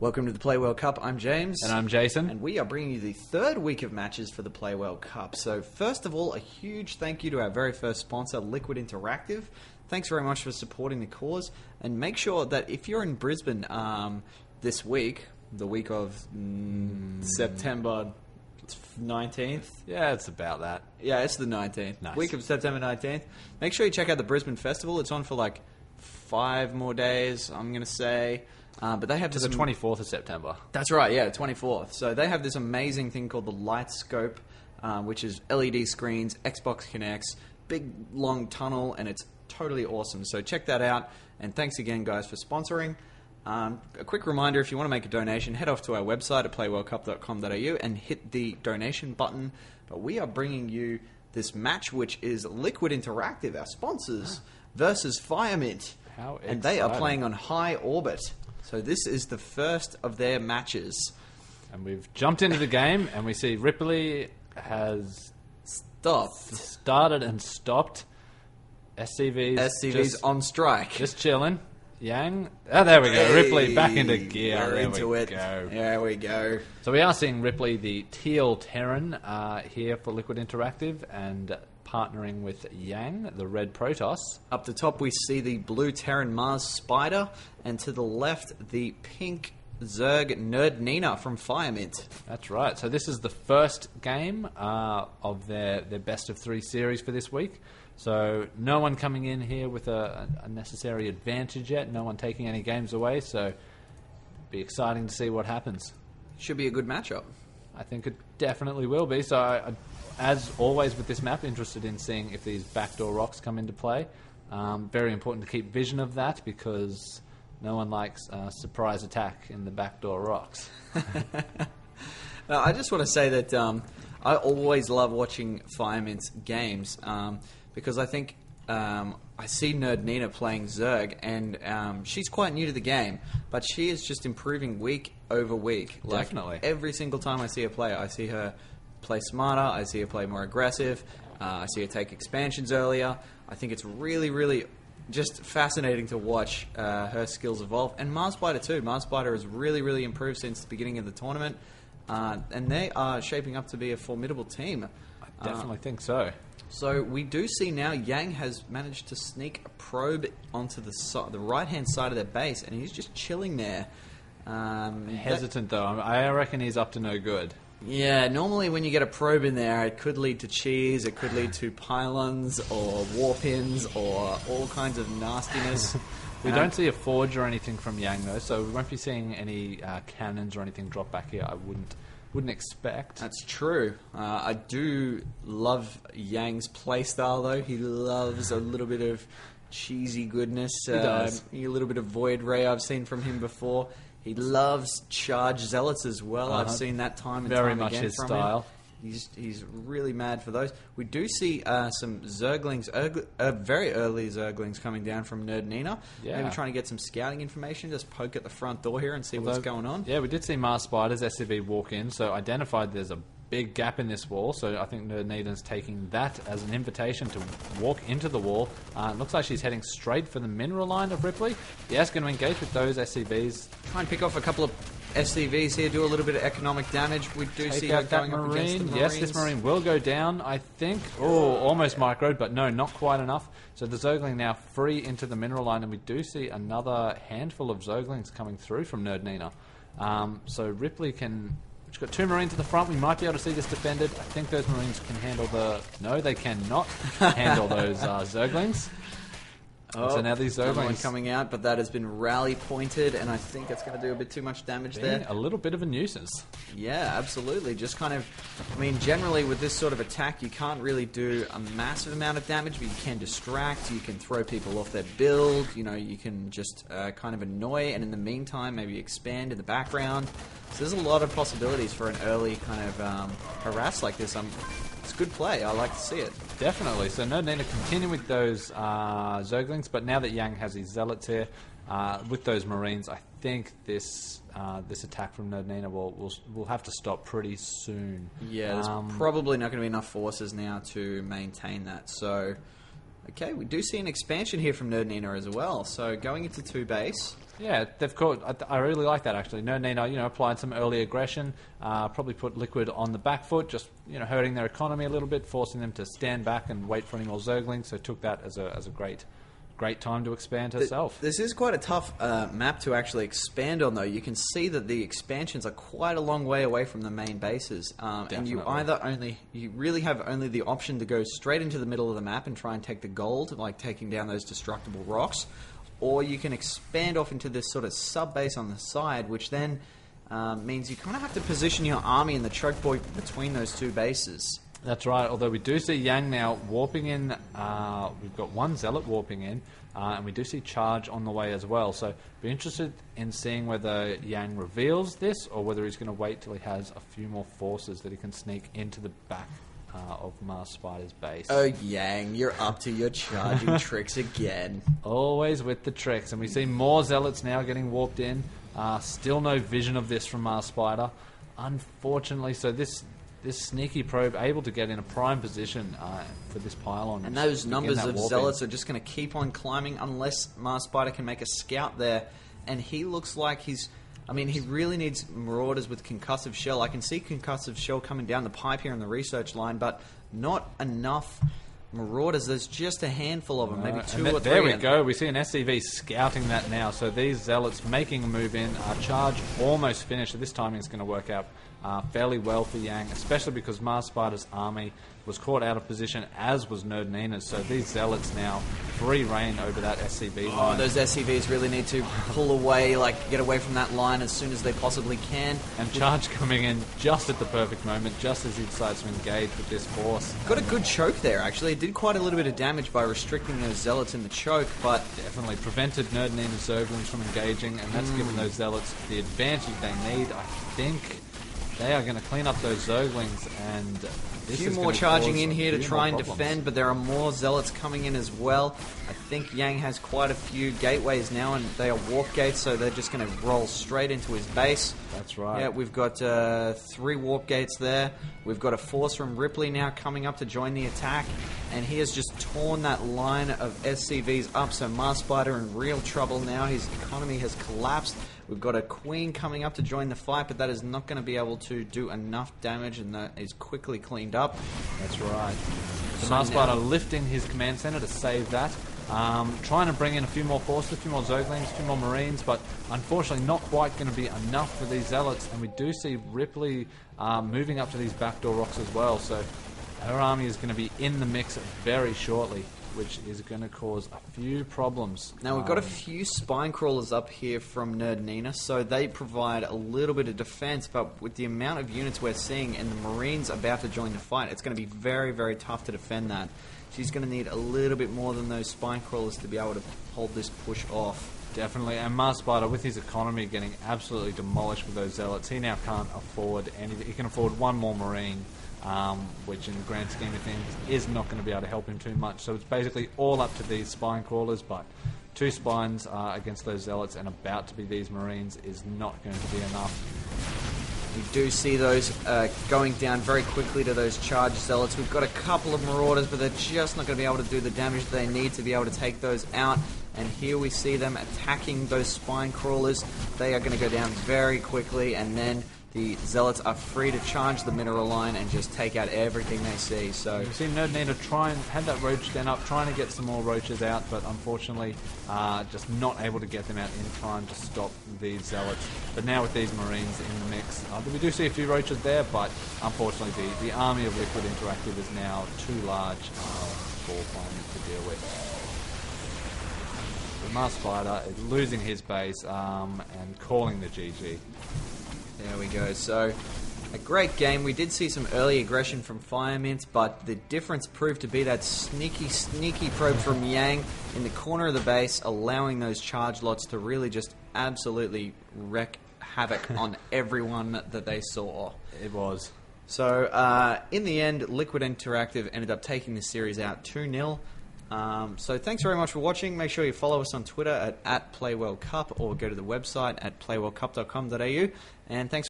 Welcome to the Play World Cup. I'm James. And I'm Jason. And we are bringing you the third week of matches for the Play World Cup. So first of all, a huge thank you to our very first sponsor, Liquid Interactive. Thanks very much for supporting the cause. And make sure that if you're in Brisbane this week, the week of September 19th. Yeah, it's about that. Yeah, it's the 19th. Nice. Week of September 19th. Make sure you check out the Brisbane Festival. It's on for like 5 more days, I'm going to say. But they have To the 24th of September. That's right, yeah, 24th. So they have this amazing thing called the Light Scope, which is LED screens, Xbox Connects, big long tunnel, and it's totally awesome. So check that out. And thanks again, guys, for sponsoring. A quick reminder, if you want to make a donation, head off to our website at playworldcup.com.au and hit the donation button. But we are bringing you this match, which is Liquid Interactive, our sponsors, versus Firemint. How and they are exciting. playing on high orbit. So this is the first of their matches. And we've jumped into the game, and we see Ripley has started and stopped. SCV's on strike. just chilling. Yang. Oh, there we go. Hey, Ripley back into gear. We're There into we it. go. There we go. So we are seeing Ripley, the teal Terran, here for Liquid Interactive, and partnering with Yang, the red Protoss. Up the top, we see the blue Terran MarsSpider, and to the left, the pink Zerg Nerdnina from Firemint. That's right. So this is the first game of their best of 3 series for this week. So no one coming in here with a necessary advantage yet. No one taking any games away. So it'll be exciting to see what happens. Should be a good matchup. I think it definitely will be. So as always with this map, interested in seeing if these backdoor rocks come into play. Very important to keep vision of that because no one likes a surprise attack in the backdoor rocks. I just want to say that I always love watching Firemint's games because I think I see Nerdnina playing Zerg, and she's quite new to the game, but she is just improving week over week. Definitely. Like, every single time I see her play, I see her play smarter, I see her play more aggressive, I see her take expansions earlier. I think it's really, really just fascinating to watch her skills evolve. And MarsSpider too. MarsSpider has really, really improved since the beginning of the tournament. And they are shaping up to be a formidable team. I definitely think so. So we do see now Yang has managed to sneak a probe onto the right-hand side of their base, and he's just chilling there. Hesitant though. I reckon he's up to no good. Yeah, normally when you get a probe in there, it could lead to cheese, it could lead to pylons or warpins or all kinds of nastiness. We don't see a forge or anything from Yang though, so we won't be seeing any cannons or anything drop back here. I wouldn't expect. That's true. I do love Yang's playstyle though. He loves a little bit of cheesy goodness. He does. A little bit of Void Ray I've seen from him before. He loves charged zealots as well. I've seen that time and Very time much again his from style. him. He's really mad for those. We do see some Zerglings, very early Zerglings coming down from Nerdnina. Yeah. Maybe trying to get some scouting information, just poke at the front door here and see what's going on. Yeah, we did see MarsSpider's SCV walk in, so identified there's a big gap in this wall, so I think Nerdnina's taking that as an invitation to walk into the wall. It looks like she's heading straight for the mineral line of Ripley. Yes, going to engage with those SCVs. Try and pick off a couple of SCVs here, do a little bit of economic damage. We do see her Take out that going up against the Marine. Marines. Yes, this Marine will go down, I think. Oh, almost microed, but no, not quite enough. So the Zergling now free into the mineral line, and we do see another handful of Zerglings coming through from Nerdnina. So Ripley can... She's got 2 Marines at the front. We might be able to see this defended. I think those Marines can handle the... No, they cannot handle those Zerglings. So now these another one Zerglings coming out, but that has been rally pointed, and I think it's going to do a bit too much damage being there. a little bit of a nuisance. Yeah, absolutely. Just kind of, I mean, generally with this sort of attack, you can't really do a massive amount of damage, but you can distract, you can throw people off their build, you know, you can just kind of annoy, and in the meantime, maybe expand in the background. So there's a lot of possibilities for an early kind of harass like this. It's good play. I like to see it. Definitely. So Nerdnina continue with those Zerglings, but now that Yang has his Zealots here, with those Marines, I think this attack from Nerdnina will have to stop pretty soon. Yeah, there's probably not going to be enough forces now to maintain that. So, okay, we do see an expansion here from Nerdnina as well. So going into 2 base. Yeah, they've caught. I really like that actually. Nerdnina, applied some early aggression, probably put Liquid on the back foot, just hurting their economy a little bit, forcing them to stand back and wait for any more Zerglings. So took that as a great time to expand herself. This is quite a tough map to actually expand on, though. You can see that the expansions are quite a long way away from the main bases, and you really have only the option to go straight into the middle of the map and try and take the gold, like taking down those destructible rocks. Or you can expand off into this sort of sub-base on the side, which then means you kind of have to position your army in the choke point between those two bases. That's right, although we do see Yang now warping in. We've got one Zealot warping in, and we do see Charge on the way as well. So be interested in seeing whether Yang reveals this or whether he's going to wait till he has a few more forces that he can sneak into the back of MarsSpider's base. Oh, Yang, you're up to your charging tricks again. Always with the tricks. And we see more Zealots now getting warped in. Still no vision of this from MarsSpider. Unfortunately, so this sneaky probe able to get in a prime position for this pylon. And those numbers of Zealots are just going to keep on climbing unless MarsSpider can make a scout there. And he looks like he really needs Marauders with Concussive Shell. I can see Concussive Shell coming down the pipe here in the research line, but not enough Marauders. There's just a handful of them, maybe two or three. There we go. We see an SCV scouting that now. So these Zealots making a move in. Charge almost finished. This timing is going to work out fairly well for Yang, especially because MarsSpider's army was caught out of position, as was Nerdnina's. So these Zealots now free reign over that SCV line. Those SCVs really need to pull away, get away from that line as soon as they possibly can. And Charge coming in just at the perfect moment, just as he decides to engage with this force. Got a good choke there, actually. It did quite a little bit of damage by restricting those Zealots in the choke, but definitely prevented Nerdnina's Zerglings from engaging, and that's given those Zealots the advantage they need. I think they are going to clean up those Zerglings, and a few more charging in here to try and defend, but there are more Zealots coming in as well. I think Yang has quite a few gateways now, and they are warp gates, so they're just going to roll straight into his base. That's right. Yeah, we've got 3 warp gates there. We've got a force from Ripley now coming up to join the attack, and he has just torn that line of SCVs up, so MarsSpider in real trouble now. His economy has collapsed. We've got a Queen coming up to join the fight, but that is not going to be able to do enough damage, and that is quickly cleaned up. That's right. So MarsSpider lifting his command center to save that. Trying to bring in a few more forces, a few more Zerglings, a few more Marines, but unfortunately not quite going to be enough for these Zealots. And we do see Ripley moving up to these backdoor rocks as well, so her army is going to be in the mix very shortly, which is going to cause a few problems. Now, we've got a few spine crawlers up here from Nerdnina, so they provide a little bit of defense, but with the amount of units we're seeing and the Marines about to join the fight, it's going to be very, very tough to defend that. She's going to need a little bit more than those spine crawlers to be able to hold this push off. Definitely, and MarsSpider, with his economy getting absolutely demolished with those Zealots, he now can't afford anything. He can afford one more Marine, which in the grand scheme of things is not going to be able to help him too much. So it's basically all up to these spine crawlers, but 2 spines against those Zealots and about to be these Marines is not going to be enough. We do see those going down very quickly to those charged Zealots. We've got a couple of Marauders, but they're just not going to be able to do the damage they need to be able to take those out. And here we see them attacking those spine crawlers. They are going to go down very quickly, and then the Zealots are free to charge the mineral line and just take out everything they see. So you've seen Nerdnina try and had that roach den up, trying to get some more roaches out, but unfortunately just not able to get them out in time to stop these Zealots. But now with these Marines in the mix, we do see a few roaches there, but unfortunately the army of Liquid Interactive is now too large for Firemint to deal with. The MarsSpider is losing his base and calling the GG. There we go. So, a great game. We did see some early aggression from Firemint, but the difference proved to be that sneaky probe from Yang in the corner of the base, allowing those charge lots to really just absolutely wreak havoc on everyone that they saw. It was. So, in the end, Liquid Interactive ended up taking the series out 2-0. So thanks very much for watching. Make sure you follow us on Twitter at PlayWellCup, or go to the website at playwellcup.com.au. And thanks